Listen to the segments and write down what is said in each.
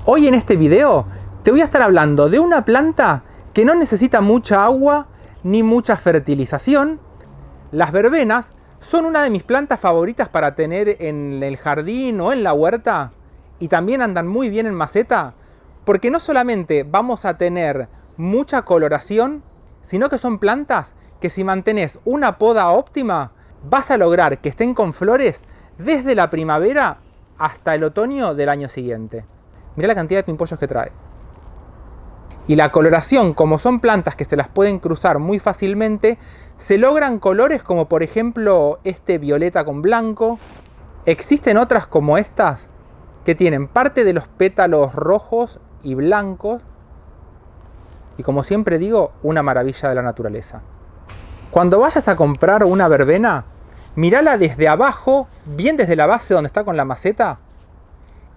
Hoy en este video te voy a estar hablando de una planta que no necesita mucha agua ni mucha fertilización. Las verbenas son una de mis plantas favoritas para tener en el jardín o en la huerta, y también andan muy bien en maceta, porque no solamente vamos a tener mucha coloración, sino que son plantas que si mantienes una poda óptima, vas a lograr que estén con flores desde la primavera hasta el otoño del año siguiente. Mirá la cantidad de pimpollos que trae. Y la coloración, como son plantas que se las pueden cruzar muy fácilmente, se logran colores como por ejemplo este violeta con blanco. Existen otras como estas que tienen parte de los pétalos rojos y blancos. Y como siempre digo, una maravilla de la naturaleza. Cuando vayas a comprar una verbena, mírala desde abajo, bien desde la base donde está con la maceta,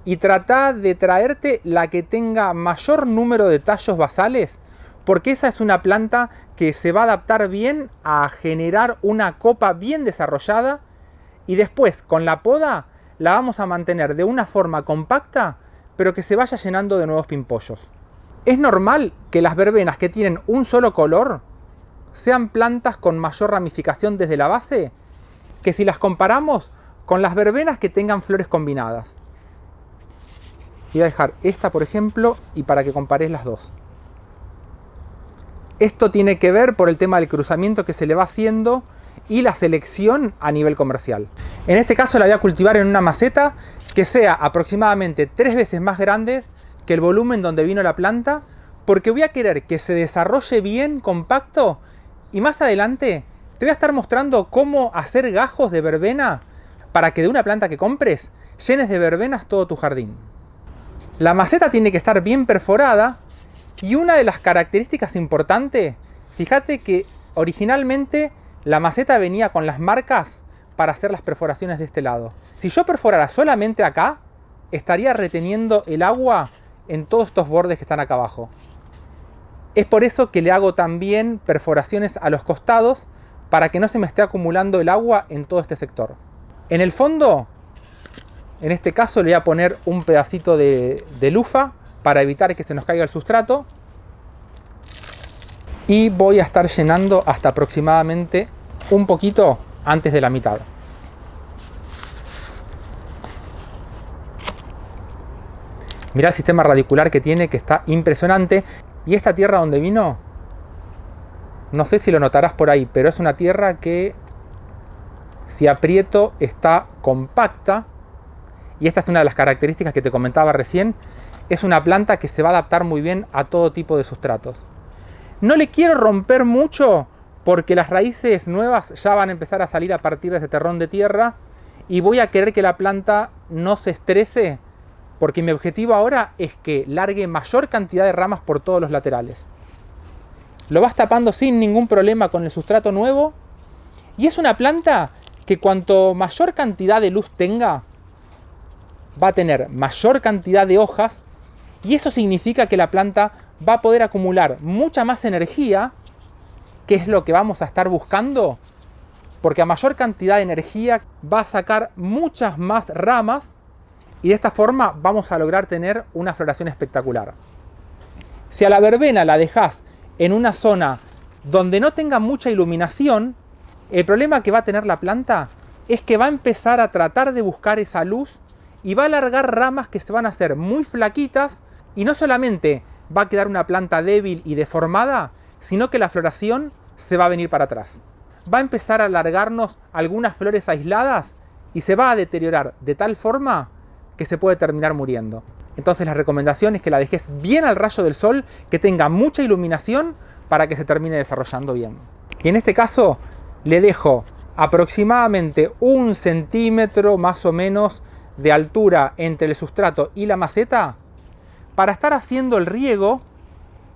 y trata de traerte la que tenga mayor número de tallos basales, porque esa es una planta que se va a adaptar bien a generar una copa bien desarrollada, y después con la poda la vamos a mantener de una forma compacta, pero que se vaya llenando de nuevos pimpollos. Es normal que las verbenas que tienen un solo color sean plantas con mayor ramificación desde la base, que si las comparamos con las verbenas que tengan flores combinadas. Voy a dejar esta, por ejemplo, y para que compares las dos. Esto tiene que ver por el tema del cruzamiento que se le va haciendo y la selección a nivel comercial. En este caso la voy a cultivar en una maceta que sea aproximadamente 3 veces más grande que el volumen donde vino la planta, porque voy a querer que se desarrolle bien, compacto, y más adelante te voy a estar mostrando cómo hacer gajos de verbena para que de una planta que compres llenes de verbenas todo tu jardín. La maceta tiene que estar bien perforada, y una de las características importantes, fíjate que originalmente la maceta venía con las marcas para hacer las perforaciones de este lado. Si yo perforara solamente acá, estaría reteniendo el agua en todos estos bordes que están acá abajo. Es por eso que le hago también perforaciones a los costados, para que no se me esté acumulando el agua en todo este sector. En el fondo, en este caso le voy a poner un pedacito de lufa para evitar que se nos caiga el sustrato. Y voy a estar llenando hasta aproximadamente un poquito antes de la mitad. Mirá el sistema radicular que tiene, que está impresionante. Y esta tierra donde vino, no sé si lo notarás por ahí, pero es una tierra que si aprieto está compacta. Y esta es una de las características que te comentaba recién. Es una planta que se va a adaptar muy bien a todo tipo de sustratos. No le quiero romper mucho porque las raíces nuevas ya van a empezar a salir a partir de este terrón de tierra. Y voy a querer que la planta no se estrese, porque mi objetivo ahora es que largue mayor cantidad de ramas por todos los laterales. Lo vas tapando sin ningún problema con el sustrato nuevo. Y es una planta que cuanto mayor cantidad de luz tenga, va a tener mayor cantidad de hojas, y eso significa que la planta va a poder acumular mucha más energía, que es lo que vamos a estar buscando, porque a mayor cantidad de energía va a sacar muchas más ramas, y de esta forma vamos a lograr tener una floración espectacular. Si a la verbena la dejas en una zona donde no tenga mucha iluminación, el problema que va a tener la planta es que va a empezar a tratar de buscar esa luz y va a alargar ramas que se van a hacer muy flaquitas, y no solamente va a quedar una planta débil y deformada, sino que la floración se va a venir para atrás. Va a empezar a alargarnos algunas flores aisladas y se va a deteriorar de tal forma que se puede terminar muriendo. Entonces la recomendación es que la dejes bien al rayo del sol, que tenga mucha iluminación para que se termine desarrollando bien. Y en este caso le dejo aproximadamente 1 centímetro más o menos de altura entre el sustrato y la maceta para estar haciendo el riego.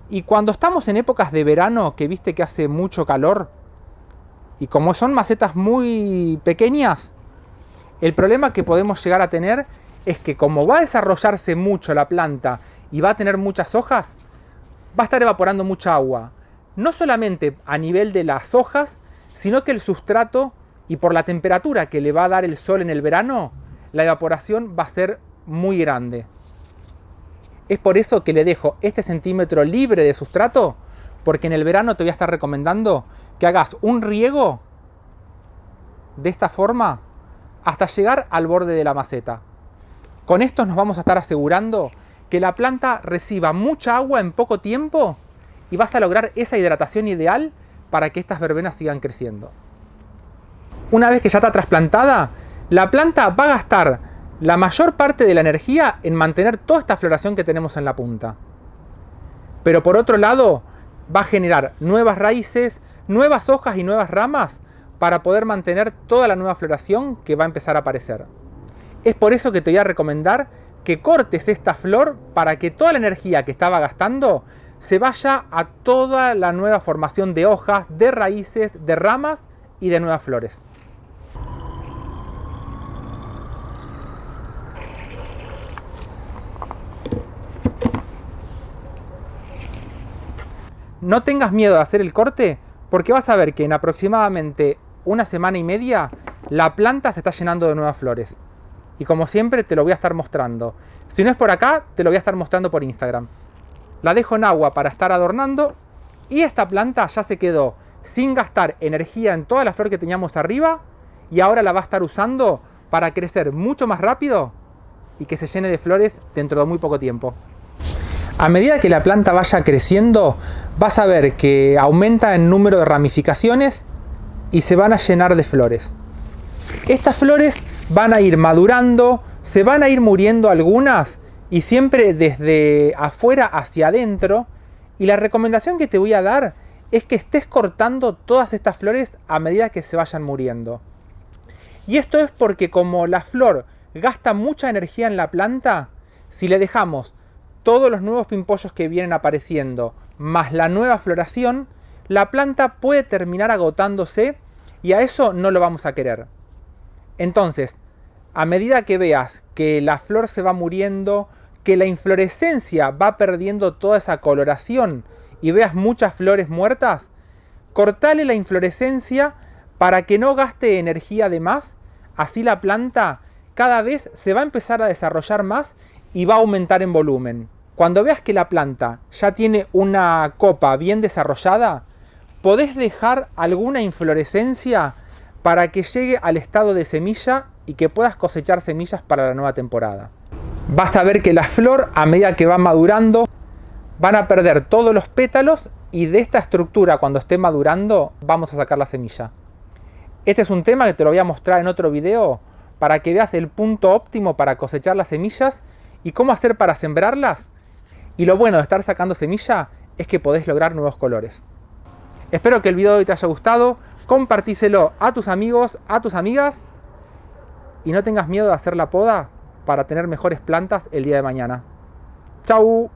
Y cuando estamos en épocas de verano, que viste que hace mucho calor, y como son macetas muy pequeñas, el problema que podemos llegar a tener es que como va a desarrollarse mucho la planta y va a tener muchas hojas, va a estar evaporando mucha agua. No solamente a nivel de las hojas, sino que el sustrato, y por la temperatura que le va a dar el sol en el verano, la evaporación va a ser muy grande. Es por eso que le dejo este centímetro libre de sustrato, porque en el verano te voy a estar recomendando que hagas un riego de esta forma hasta llegar al borde de la maceta. Con esto nos vamos a estar asegurando que la planta reciba mucha agua en poco tiempo y vas a lograr esa hidratación ideal para que estas verbenas sigan creciendo. Una vez que ya está trasplantada, la planta va a gastar la mayor parte de la energía en mantener toda esta floración que tenemos en la punta. Pero por otro lado, va a generar nuevas raíces, nuevas hojas y nuevas ramas para poder mantener toda la nueva floración que va a empezar a aparecer. Es por eso que te voy a recomendar que cortes esta flor para que toda la energía que estaba gastando se vaya a toda la nueva formación de hojas, de raíces, de ramas y de nuevas flores. No tengas miedo de hacer el corte porque vas a ver que en aproximadamente una semana y media la planta se está llenando de nuevas flores. Y como siempre te lo voy a estar mostrando. Si no es por acá, te lo voy a estar mostrando por Instagram. La dejo en agua para estar adornando y esta planta ya se quedó sin gastar energía en toda la flor que teníamos arriba y ahora la va a estar usando para crecer mucho más rápido y que se llene de flores dentro de muy poco tiempo. A medida que la planta vaya creciendo, vas a ver que aumenta el número de ramificaciones y se van a llenar de flores. Estas flores van a ir madurando, se van a ir muriendo algunas y siempre desde afuera hacia adentro. Y la recomendación que te voy a dar es que estés cortando todas estas flores a medida que se vayan muriendo. Y esto es porque como la flor gasta mucha energía en la planta, si le dejamos todos los nuevos pimpollos que vienen apareciendo, más la nueva floración, la planta puede terminar agotándose y a eso no lo vamos a querer. Entonces, a medida que veas que la flor se va muriendo, que la inflorescencia va perdiendo toda esa coloración y veas muchas flores muertas, cortale la inflorescencia para que no gaste energía de más, así la planta cada vez se va a empezar a desarrollar más y va a aumentar en volumen. Cuando veas que la planta ya tiene una copa bien desarrollada, podés dejar alguna inflorescencia para que llegue al estado de semilla y que puedas cosechar semillas para la nueva temporada. Vas a ver que la flor, a medida que va madurando, van a perder todos los pétalos y de esta estructura, cuando esté madurando, vamos a sacar la semilla. Este es un tema que te lo voy a mostrar en otro video para que veas el punto óptimo para cosechar las semillas y cómo hacer para sembrarlas. Y lo bueno de estar sacando semilla es que podés lograr nuevos colores. Espero que el video de hoy te haya gustado. Compartíselo a tus amigos, a tus amigas. Y no tengas miedo de hacer la poda para tener mejores plantas el día de mañana. ¡Chau!